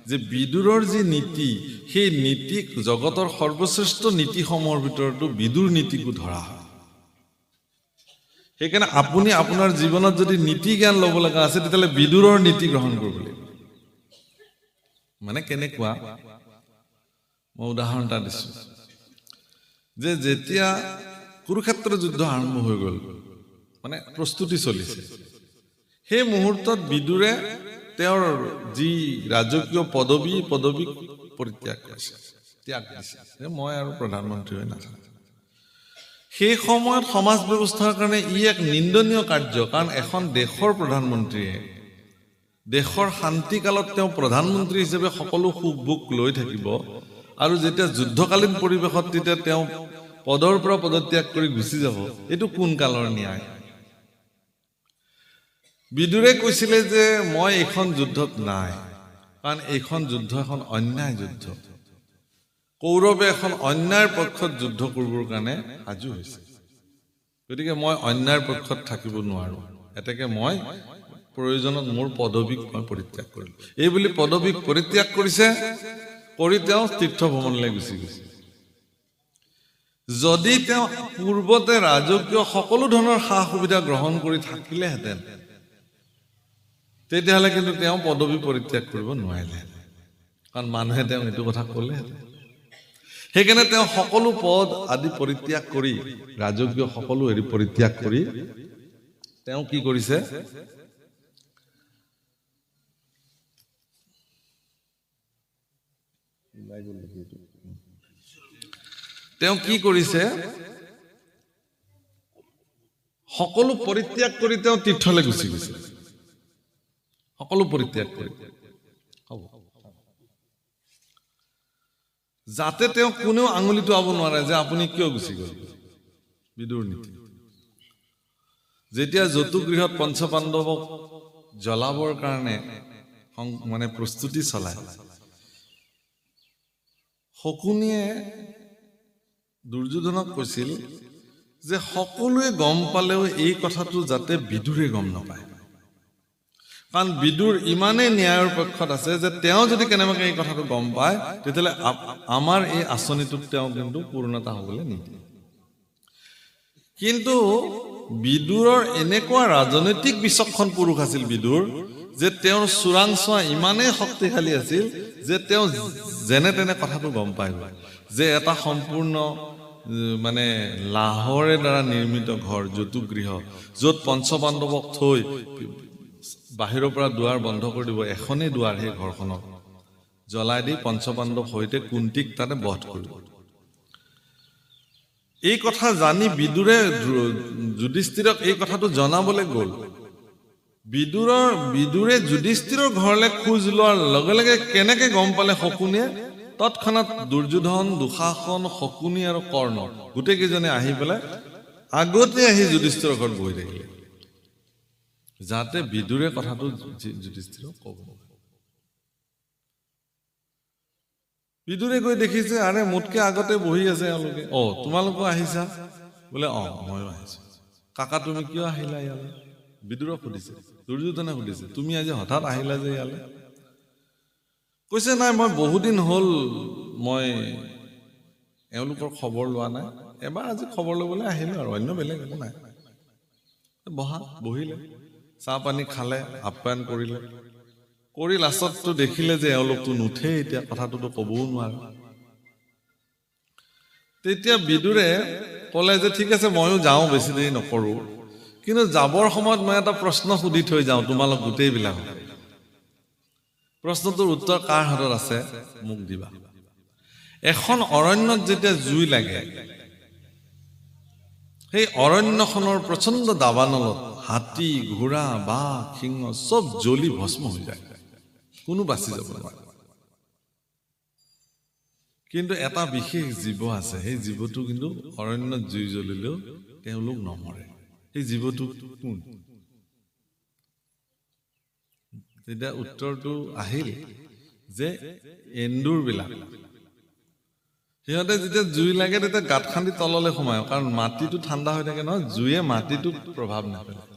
যে বিদুৰৰ যি নীতি সেই নীতিক জগতৰ সৰ্বশ্ৰেষ্ঠ নীতিসমূহৰ ভিতৰতো বিদুৰ নীতিকো ধৰা হয় সেইকাৰণে আপুনি আপোনাৰ জীৱনত যদি নীতি জ্ঞান ল'ব লগা আছে তেতিয়াহ'লে বিদুৰৰ নীতি গ্ৰহণ কৰিব লাগিব মানে কেনেকুৱা মই উদাহৰণ এটা দিছোঁ যে যেতিয়া কুৰুক্ষেত্ৰ যুদ্ধ আৰম্ভ হৈ গ'ল মানে প্ৰস্তুতি চলিছে সেই মুহূৰ্তত বিদুৰে তেওঁৰ যি ৰাজকীয় পদবী পৰিত্যাগ কৰিছে ত্যাগ দিছে যে মই আৰু প্ৰধানমন্ত্ৰী হৈ নাথাকো সেই সময়ত সমাজ ব্যৱস্থাৰ কাৰণে ই এক নিন্দনীয় কাৰ্য কাৰণ এখন দেশৰ প্ৰধানমন্ত্ৰীয়ে দেশৰ শান্তিকালত তেওঁ প্ৰধানমন্ত্ৰী হিচাপে সকলো সুখ ভোগ লৈ থাকিব আৰু যেতিয়া যুদ্ধকালীন পৰিৱেশত তেতিয়া তেওঁ পদৰ পৰা পদত্যাগ কৰি গুচি যাব এইটো কোন কালৰ ন্যায় বিদুৰে কৈছিলে যে মই এইখন যুদ্ধত নাই কাৰণ এইখন যুদ্ধ এখন অন্যায় যুদ্ধ কৌৰৱে এখন অন্যায়ৰ পক্ষত যুদ্ধ কৰিবৰ কাৰণে সাজু হৈছে গতিকে মই অন্যায়ৰ পক্ষত থাকিব নোৱাৰো এতেকে মই প্ৰয়োজনত মোৰ পদবীক মই পৰিত্যাগ কৰিলো এই বুলি পদবীক পৰিত্যাগ কৰিছে কৰি তেওঁ তীৰ্থ ভ্ৰমণলৈ গুচি গৈছে যদি তেওঁ পূৰ্বতে ৰাজকীয় সকলো ধৰণৰ সা সুবিধা গ্ৰহণ কৰি থাকিলেহেঁতেন তেতিয়াহ'লে কিন্তু তেওঁ পদবী পৰিত্যাগ কৰিব নোৱাৰিলে কাৰণ মানুহে তেওঁ এইটো কথা ক'লেহেঁতেন সেইকাৰণে তেওঁ সকলো পদ আদি পৰিত্যাগ কৰি ৰাজকীয় সকলো হেৰি পৰিত্যাগ কৰি তেওঁ কি কৰিছে সকলো পৰিত্যাগ কৰি তেওঁ তীৰ্থলৈ গুচি গৈছে সকলো পৰিত্যাগ কৰি যাতে তেওঁ কোনেও আঙুলিটো আব নোৱাৰে যে আপুনি কিয় গুচি গ'ল বিদুৰ নীতি যেতিয়া যতুগৃহত পঞ্চপাণ্ডৱক জ্বলাবৰ কাৰণে মানে প্ৰস্তুতি চলায় শকুনিয়ে দুৰ্যোধনক কৈছিল যে সকলোৱে গম পালেও এই কথাটো যাতে বিদুৰে গম নাপায় কাৰণ বিদুৰ ইমানেই ন্যায়ৰ পক্ষত আছে যে তেওঁ যদি কেনেবাকৈ এই কথাটো গম পায় তেতিয়াহ'লে আমাৰ এই আঁচনিটোত তেওঁ কিন্তু পূৰ্ণতা হ'বলৈ নিদিয়ে কিন্তু বিদুৰৰ এনেকুৱা ৰাজনৈতিক বিচক্ষণ পুৰুষ আছিল বিদুৰ যে তেওঁৰ চোৰাংচোৱা ইমানেই শক্তিশালী আছিল যে তেওঁ যেনে তেনে কথাটো গম পাই গ'ল যে এটা সম্পূৰ্ণ মানে লাহৰে দ্বাৰা নিৰ্মিত ঘৰ যতুগৃহ য'ত পঞ্চপাণ্ডৱক থৈ বাহিৰৰ পৰা দুৱাৰ বন্ধ কৰি দিব এখনেই দুৱাৰ সেই ঘৰখনত জ্বলাই দি পঞ্চপাণ্ডৱ সৈতে কুন্তিক তাতে বধ কৰিব এই কথা জানি বিদুৰে যুধিষ্ঠিৰক এই কথাটো জনাবলৈ গ'ল বিদুৰে যুধিষ্ঠিৰৰ ঘৰলৈ খোজ লোৱাৰ লগে লগে কেনেকে গম পালে শকুনিয়ে তৎক্ষণাৎ দুৰ্যোধন দুঃশাসন শকুনি আৰু কৰ্ণ গোটেই কেইজনে আহি পেলাই আগতে আহি যুধিষ্ঠিৰৰ ঘৰত বহি থাকিলে যাতে বিদুৰে কথাটো যুধিষ্ঠিৰক ক'ব বিদুৰে গৈ দেখিছে আৰে মোতকে আগতে বহি আছে এওঁলোকে তোমালোকো আহিছা বোলে ময়ো আহিছো কাকা তুমি কিয় আহিলা ইয়ালৈ বিদুৰক সুধিছে দুৰ্যোধনে সুধিছে তুমি আজি হঠাৎ আহিলা যে ইয়ালৈ কৈছে নাই মই বহুদিন হ'ল মই এওঁলোকৰ খবৰ লোৱা নাই এবাৰ আজি খবৰ ল'বলৈ আহিলো আৰু অন্য বেলেগ একো নাই বহিলে চাহ পানী খালে আপ্যায়ন কৰিলে কৰি লাষ্টততো দেখিলে যে এওঁলোকতো নুঠে এতিয়া কথাটোতো ক'বও নোৱাৰে তেতিয়া বিদুৰে ক'লে যে ঠিক আছে ময়ো যাওঁ বেছি দেৰি নকৰোঁ কিন্তু যাবৰ সময়ত মই এটা প্ৰশ্ন সুধি থৈ যাওঁ তোমালোক গোটেইবিলাক প্ৰশ্নটোৰ উত্তৰ কাৰ হাতত আছে মোক দিবা এখন অৰণ্যত যেতিয়া জুই লাগে সেই অৰণ্যখনৰ প্ৰচণ্ড দাবানলত হাতী ঘোঁৰা বাঘ সিংহ চব জ্বলি ভস্ম হৈ যায় কোনো বাচি যাব নোৱাৰে কিন্তু এটা বিশেষ জীৱ আছে সেই জীৱটো কিন্তু অৰণ্যত জুই জ্বলিলেও তেওঁলোক নমৰে সেই জীৱটো কোন তেতিয়া উত্তৰটো আহিল যে এন্দুৰ বিলাক সিহঁতে যেতিয়া জুই লাগে তেতিয়া গাঁত খান্দি তললৈ সোমায় কাৰণ মাটিটো ঠাণ্ডা হৈ থাকে নহয় জুয়ে মাটিটোক প্ৰভাৱ নেপেলায়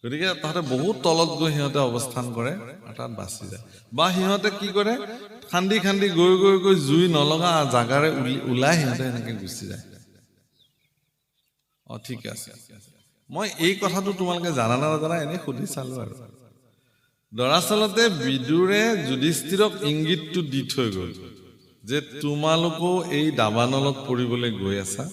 গতিকে তাহাঁতে বহুত তলত গৈ সিহঁতে অৱস্থান কৰে আৰু তাত বাচি যায় বা সিহঁতে কি কৰে খান্দি খান্দি গৈ গৈ গৈ জুই নলগা জাগাৰে ওলাই সিহঁতে এনেকে গুচি যায় ঠিক আছে মই এই কথাটো তোমালোকে জানা না নাজানা এনেই সুধি চালো আৰু দৰাচলতে বিদুৰে যুধিষ্ঠিৰক ইংগিতটো দি থৈ গ'ল যে তোমালোকো এই দাবানলত পৰিবলৈ গৈ আছা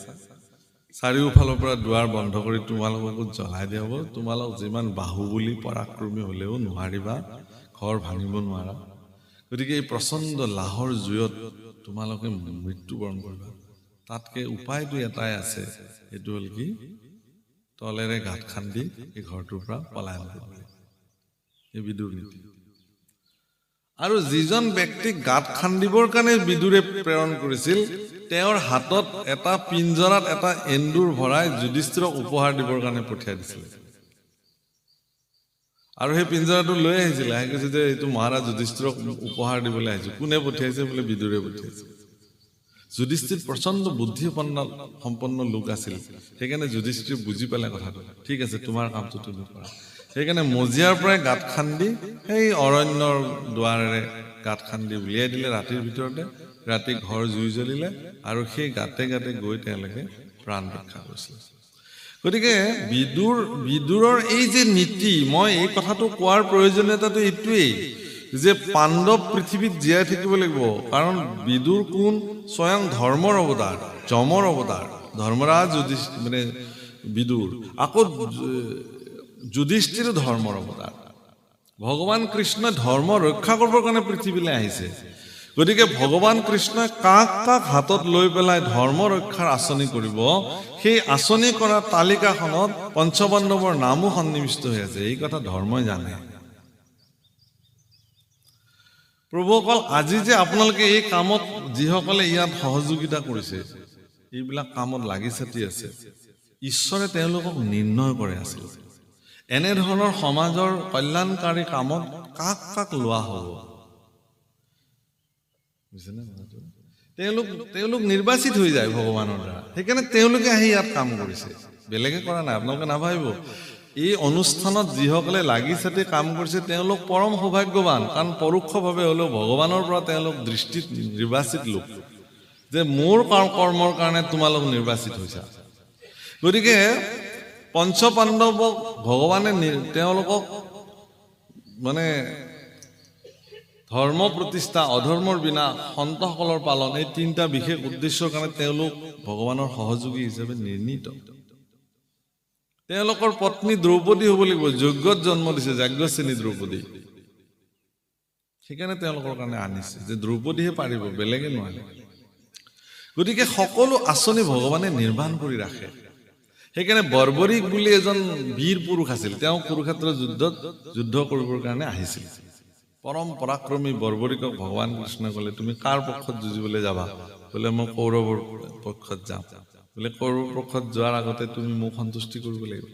চাৰিওফালৰ পৰা দুৱাৰ বন্ধ কৰি তোমালোককো জ্বলাই দিয়া হ'ব তোমালোক যিমান বাহুবলী পৰাক্ৰমী হ'লেও নোৱাৰিবা ঘৰ ভাঙিব নোৱাৰা গতিকে এই প্ৰচণ্ড লাহৰ জুয়ত তোমালোকে মৃত্যুবৰণ কৰিবা তাতকে উপায়টো এটাই আছে এইটো হ'ল কি তলেৰে গাঁত খান্দি এই ঘৰটোৰ পৰা পলায়ন কৰিব এই বিদুৰ নীতি আৰু যিজন ব্যক্তিক গাঁত খান্দিবৰ কাৰণে বিদুৰে প্ৰেৰণ কৰিছিল তেওঁৰ হাতত এটা পিঞ্জৰাত এটা এন্দুৰ ভৰাই যুধিষ্ঠিৰক উপহাৰ দিবৰ কাৰণে পঠিয়াই দিছিল আৰু সেই পিঞ্জৰাটো লৈ আহিছিল আহি কৈছে যে এইটো মহাৰাজ যুধিষ্ঠিৰক উপহাৰ দিবলৈ আহিছো কোনে পঠিয়াইছে বোলে বিদুৰে পঠিয়াইছে যুধিষ্ঠিৰ প্ৰচণ্ড বুদ্ধিসম্পন্ন লোক আছিল সেইকাৰণে যুধিষ্ঠিৰ বুজি পালে কথাটো ঠিক আছে তোমাৰ কামটো তুমি কৰা সেইকাৰণে মজিয়াৰ পৰাই গাঁত খান্দি সেই অৰণ্যৰ দুৱাৰেৰে গাঁত খান্দি উলিয়াই দিলে ৰাতিৰ ভিতৰতে ৰাতি ঘৰ জুই জ্বলিলে আৰু সেই গাঁতে গাঁতে গৈ তেওঁলোকে প্ৰাণ ৰক্ষা কৰিছিল গতিকে বিদুৰৰ এই যে নীতি মই এই কথাটো কোৱাৰ প্ৰয়োজনীয়তাটো এইটোৱেই যে পাণ্ডৱ পৃথিৱীত জীয়াই থাকিব লাগিব কাৰণ বিদুৰ কোন স্বয়ং ধৰ্মৰ অৱতাৰ যমৰ অৱতাৰ ধৰ্মৰাজ মানে বিদুৰ আকৌ যুধিষ্ঠিৰ ধৰ্মৰ অৱতাৰ ভগৱান কৃষ্ণই ধৰ্ম ৰক্ষা কৰিবৰ কাৰণে পৃথিৱীলৈ আহিছে গতিকে ভগৱান কৃষ্ণই কাক কাক হাতত লৈ পেলাই ধৰ্ম ৰক্ষাৰ আঁচনি কৰিব সেই আঁচনি কৰা তালিকাখনত পঞ্চপাণ্ডৱৰ নামো সন্নিৱিষ্ট হৈ আছে এই কথা ধৰ্মই জানে প্ৰভুসকল আজি যে আপোনালোকে এই কামত যিসকলে ইয়াত সহযোগিতা কৰিছে এইবিলাক কামত লাগি ছাতি আছে ঈশ্বৰে তেওঁলোকক নিৰ্ণয় কৰে আছিল এনেধৰণৰ সমাজৰ কল্যাণকাৰী কামত কাক কাক লোৱা হ'ব তেওঁলোক নিৰ্বাচিত হৈ যায় ভগৱানৰ দ্বাৰা সেইকাৰণে তেওঁলোকে আহি ইয়াত কাম কৰিছে বেলেগে কৰা নাই আপোনালোকে নাভাবিব এই অনুষ্ঠানত যিসকলে লাগি ছাতি কাম কৰিছে তেওঁলোক পৰম সৌভাগ্যৱান কাৰণ পৰোক্ষভাৱে হ'লেও ভগৱানৰ পৰা তেওঁলোক দৃষ্টিত নিৰ্বাচিত লোক যে মোৰ কৰ্মৰ কাৰণে তোমালোক নিৰ্বাচিত হৈছা গতিকে পঞ্চপাণ্ডৱক ভগৱানে তেওঁলোকক মানে ধৰ্ম প্ৰতিষ্ঠা অধৰ্মৰ বিনা সন্তসকলৰ পালন এই তিনিটা বিশেষ উদ্দেশ্যৰ কাৰণে তেওঁলোক ভগৱানৰ সহযোগী হিচাপে নিৰ্ণীত তেওঁলোকৰ পত্নী দ্ৰৌপদী হ'ব লাগিব যজ্ঞত জন্ম দিছে যাজ্ঞশ্ৰেণী দ্ৰৌপদী সেইকাৰণে তেওঁলোকৰ কাৰণে আনিছে যে দ্ৰৌপদীহে পাৰিব বেলেগে নোৱাৰে গতিকে সকলো আঁচনি ভগৱানে নিৰ্মাণ কৰি ৰাখে সেইকাৰণে বৰ্বৰিক বুলি এজন বীৰ পুৰুষ আছিল তেওঁ কুৰুক্ষেত্ৰ যুদ্ধ কৰিবৰ কাৰণে আহিছিল পৰম পৰাক্ৰমী বৰ্বৰিকক ভগৱান কৃষ্ণই ক'লে তুমি কাৰ পক্ষত যুঁজিবলৈ যাবা বোলে মই কৌৰৱৰ পক্ষত যাম বোলে কৌৰৱৰ পক্ষত যোৱাৰ আগতে তুমি মোক সন্তুষ্টি কৰিব লাগিব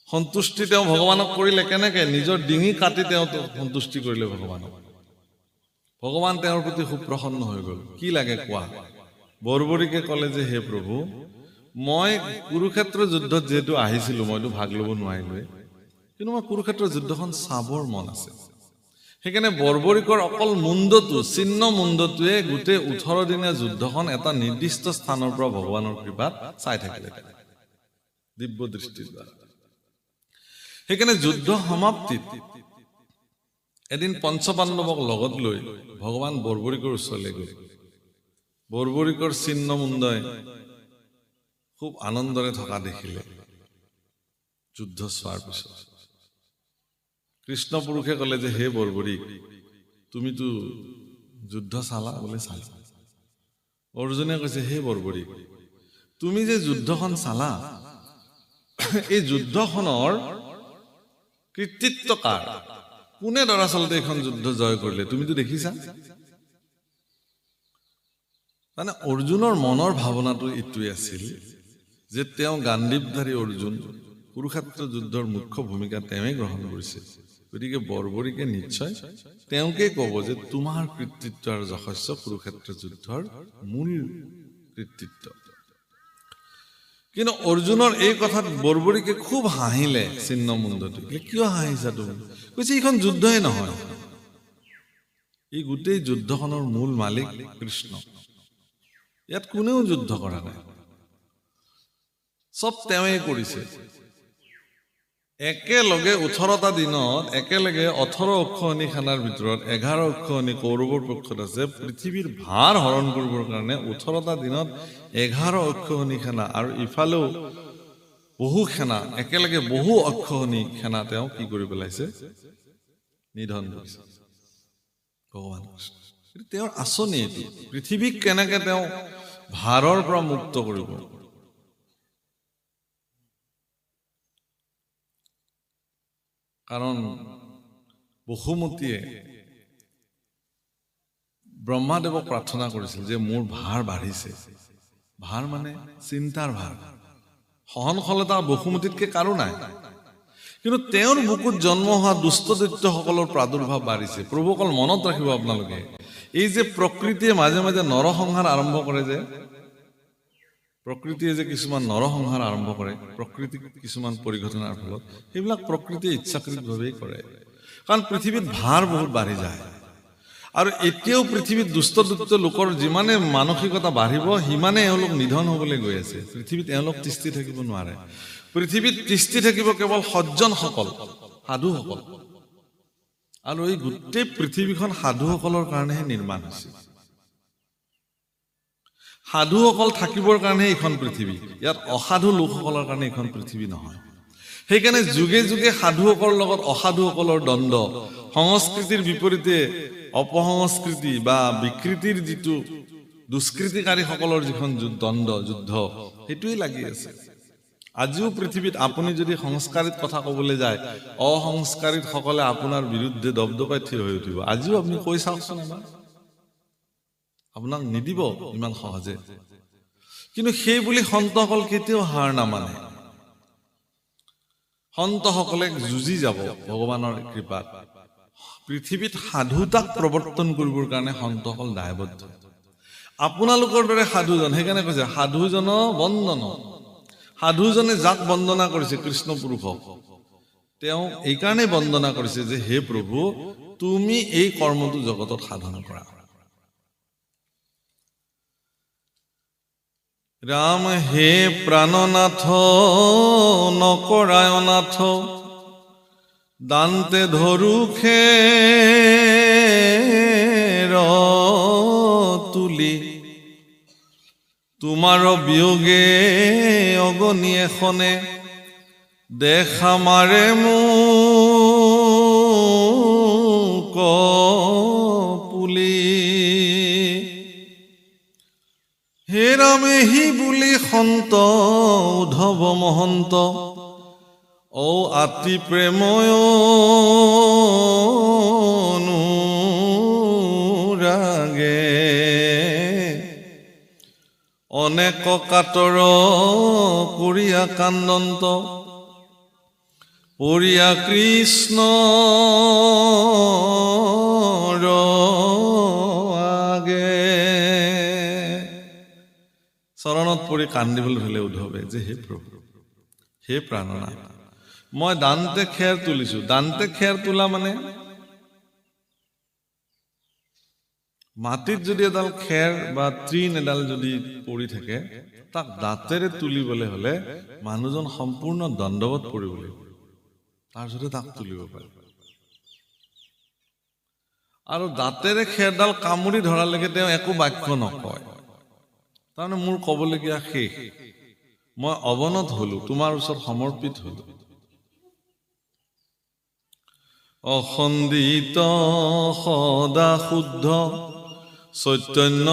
সন্তুষ্টি তেওঁ ভগৱানক কৰিলে কেনেকে নিজৰ ডিঙি কাটি তেওঁ সন্তুষ্টি কৰিলে ভগৱান তেওঁৰ প্ৰতি খুব প্ৰসন্ন হৈ গ'ল কি লাগে কোৱা বৰ্বৰিকে ক'লে যে হে প্ৰভু মই কুৰুক্ষেত্ৰ যুদ্ধত যিহেতু আহিছিলো মইতো ভাগ ল'ব নোৱাৰিলোৱে কিন্তু মই কুৰুক্ষেত্ৰ যুদ্ধখন চাবৰ মন আছে সেইকাৰণে বৰ্বৰিকৰ অকল মুণ্ডটো চিহ্ন মুণ্ডটোৱে গোটেই 18 দিনীয়া যুদ্ধখন এটা নিৰ্দিষ্ট স্থানৰ পৰা ভগৱানৰ কৃপাত চাই থাকিলে দিব্য দৃষ্টিৰ দ্বাৰা সেইকাৰণে যুদ্ধ সমাপ্তিত এদিন পঞ্চপাণ্ডৱক লগত লৈ ভগৱান বৰ্বৰিকৰ ওচৰলৈ গ'ল বৰ্বৰিকৰ চিহ্ন মুণ্ডই খুব আনন্দৰে থকা দেখিলে যুদ্ধ চোৱাৰ পিছত কৃষ্ণ পুৰুষে ক'লে যে হে বৰ্বৰিক তুমিতো যুদ্ধ চালা বোলে চালা অৰ্জুনে কৈছে হে বৰ্বৰিক তুমি যে যুদ্ধখন চালা এই যুদ্ধখনৰ কৃতিত্ব কাৰ কোনে দৰাচলতে এইখন যুদ্ধ জয় কৰিলে তুমিতো দেখিছা মানে অৰ্জুনৰ মনৰ ভাৱনাটো এইটোৱে আছিল যে তেওঁ গাণ্ডীৱধাৰী অৰ্জুন কুৰুক্ষেত্ৰ যুদ্ধৰ মুখ্য ভূমিকা তেওঁই গ্ৰহণ কৰিছে গতিকে বৰ্বৰিকে নিশ্চয় তেওঁকে ক'ব যে তোমাৰ কৃতিত্ব আৰু যশস্য কুৰুক্ষেত্ৰ যুদ্ধৰ মূল কৃতিত্ব কিন্তু অৰ্জুনৰ এই কথাত বৰবৰীকে খুব হাঁহিলে ছিন্নমুণ্ডটো। কিয় হাঁহিছা তুমি? কৈছে এইখন যুদ্ধই নহয়, এই গোটেই যুদ্ধখনৰ মূল মালিক কৃষ্ণ। ইয়াত কোনেও যুদ্ধ কৰা নাই, চব তেওঁৱে কৰিছে। একেলগে 18টা দিনত একেলগে 18 অক্ষৌহিণী সেনাৰ ভিতৰত 11 অক্ষৌহিণী কৌৰৱৰ পক্ষত আছে। পৃথিৱীৰ ভাৰ হৰণ কৰিবৰ কাৰণে 18টা দিনত 11 অক্ষৌহিণী সেনা আৰু ইফালেও বহু সেনা, একেলগে বহু অক্ষৌহিণী সেনা তেওঁ কি কৰি পেলাইছে? নিধন কৰিছে। ভগৱান কৃষ্ণ তেওঁৰ আঁচনি এইটো। পৃথিৱীক কেনেকে তেওঁ ভাৰৰ পৰা মুক্ত কৰিব। কাৰণ বসুমতীয়ে ব্ৰহ্মাদেৱক প্ৰাৰ্থনা কৰিছিল যে মোৰ ভাৰ বাঢ়িছে। ভাৰ মানে চিন্তাৰ ভাৰ, সহনশীলতা বসুমতীতকে কাৰো নাই। কিন্তু তেওঁৰ বুকুত জন্ম হোৱা দুষ্ট দৈত্যসকলৰ প্ৰাদুৰ্ভাৱ বাঢ়িছে। প্ৰভু অকল মনত ৰাখিব আপোনালোকে, এই যে প্ৰকৃতিয়ে মাজে মাজে নৰসংহাৰ আৰম্ভ কৰে, যে প্ৰকৃতিয়ে যে কিছুমান নৰসংহাৰ আৰম্ভ কৰে, প্ৰকৃতিক কিছুমান পৰিঘটনাৰ ফলত, সেইবিলাক প্ৰকৃতিয়ে ইচ্ছাকৃতভাৱেই কৰে। কাৰণ পৃথিৱীত ভাৰ বহুত বাঢ়ি যায়। আৰু এতিয়াও পৃথিৱীত দুষ্ট লোকৰ যিমানে মানসিকতা বাঢ়িব সিমানে এওঁলোক নিধন হ'বলৈ গৈ আছে। পৃথিৱীত এওঁলোক তিষ্ঠি থাকিব নোৱাৰে। পৃথিৱীত তিষ্ঠি থাকিব কেৱল সজ্জনসকল, সাধুসকল। আৰু এই গোটেই পৃথিৱীখন সাধুসকলৰ কাৰণেহে নিৰ্মাণ হৈছে। সাধুসকল থাকিবৰ কাৰণে এইখন পৃথিৱী, ইয়াত অসাধু লোকসকলৰ কাৰণে এইখন পৃথিৱী নহয়। সেইকাৰণে যুগে যুগে সাধুসকলৰ লগত অসাধুসকলৰ দ্বন্দ্ব, সংস্কৃতিৰ বিপৰীতে অপসংস্কৃতি বা বিকৃতিৰ যিটো দুষ্কৃতিকাৰীসকলৰ যিখন দ্বন্দ্ব, যুদ্ধ, সেইটোৱেই লাগি আছে। আজিও পৃথিৱীত আপুনি যদি সংস্কাৰিত কথা ক'বলৈ যায়, অসংস্কাৰিত সকলে আপোনাৰ বিৰুদ্ধে দপদপাই থিয় হৈ উঠিব। আজিও আপুনি কৈ চাওকচোন এবাৰ, আপোনাক নিদিব ইমান সহজে। কিন্তু সেই বুলি সন্তসকল কেতিয়াও হাৰ নামানে। সন্তসকলে যুঁজি যাব ভগৱানৰ কৃপাত। পৃথিৱীত সাধুতাক প্ৰৱৰ্তন কৰিবৰ কাৰণে সন্তসকল দায়বদ্ধ। আপোনালোকৰ দৰে সাধুজন, সেইকাৰণে কৈছে সাধুজন বন্দন। সাধুজনে যাক বন্দনা কৰিছে কৃষ্ণ পুৰুষক, তেওঁ এইকাৰণে বন্দনা কৰিছে যে হে প্ৰভু, তুমি এই কৰ্মটো জগতত সাধন কৰা। ৰাম হে প্ৰাণনাথ নকৰায়নাথ, দান্তে ধৰুখে তুলি, তোমাৰ বিয়োগে অগনি এখনে, দেখা মাৰে মোক পুলি। হে ৰামেহি বুলি সন্ত উদ্ধৱ মহন্ত, ঔ আতি প্ৰেময় অনুৰাগে, অনেক কাতৰ কৰিয়া কান্দন্ত, পৰিয়া কৃষ্ণ আগে। চৰণত পৰি কান্দিবলৈ ধৰিলে উদ্ধৱে যে হে প্ৰভু, হে প্ৰাণনাথ, মই দান্তে খেৰ তুলিছো। দান্তে খেৰ তোলা মানে মাটিত যদি এডাল খেৰ বা তৃণ এডাল যদি পৰি থাকে, তাক দাঁতেৰে তুলিবলৈ হলে মানুহজন সম্পূৰ্ণ দণ্ডৱত পৰিব লাগিব, তাৰপিছতে তাক তুলিব পাৰে। আৰু দাঁতেৰে খেৰডাল কামুৰি ধৰালৈকে তেওঁ একো বাক্য নকয়। তাৰমানে মোৰ কবলগীয়া শেষ, মই অৱনত হলো, তোমাৰ ওচৰত সমৰ্পিত হলো। অখণ্ডিত সদা শুদ্ধ চৈতন্য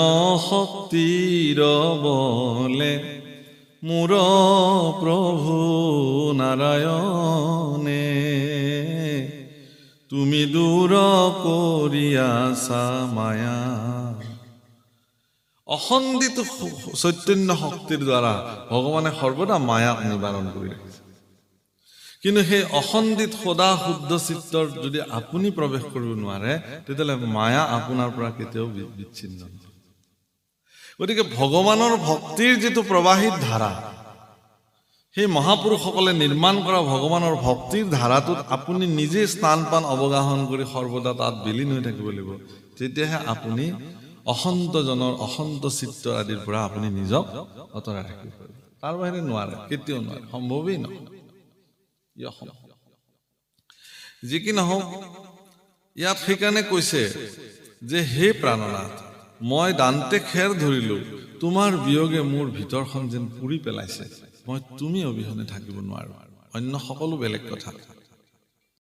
শক্তিৰ বলে, মোৰ প্ৰভু নাৰায়ণে, তুমি দূৰ কৰিয়াছা মায়া। অখণ্ডিত চৈতন্য শক্তিৰ দ্বাৰা ভগৱানে সৰ্বদা মায়াক নিবাৰণ কৰি ৰাখিছে। কিন্তু সেই অখণ্ডিত সদা শুদ্ধ চিত্তৰ যদি আপুনি প্ৰৱেশ কৰিব নোৱাৰে, তেতিয়াহ'লে মায়া আপোনাৰ পৰা কেতিয়াও বিচ্ছিন্ন। গতিকে ভগৱানৰ ভক্তিৰ যিটো প্ৰবাহিত ধাৰা, সেই মহাপুৰুষসকলে নিৰ্মাণ কৰা ভগৱানৰ ভক্তিৰ ধাৰাটোত আপুনি নিজে স্থান পান অৱগাহন কৰি সৰ্বদা তাত বিলীন হৈ থাকিব লাগিব তেতিয়াহে আপুনি অসন্তজনৰ অসন্ত চিত্ত আদিৰ পৰা আপুনি নিজক অতৰাই ৰাখিব পাৰিব তাৰ বাহিৰে নোৱাৰে কেতিয়াও নোৱাৰে সম্ভৱেই নহয় যি কি নহওক ইয়াত সেইকাৰণে কৈছে যে হে প্ৰাণনাথ মই দান্তে খেৰ ধৰিলো তোমাৰ বিয়োগে মোৰ ভিতৰখন যেন পুৰি পেলাইছে মই তুমি অবিহনে থাকিব নোৱাৰো অন্য সকলো বেলেগ কথা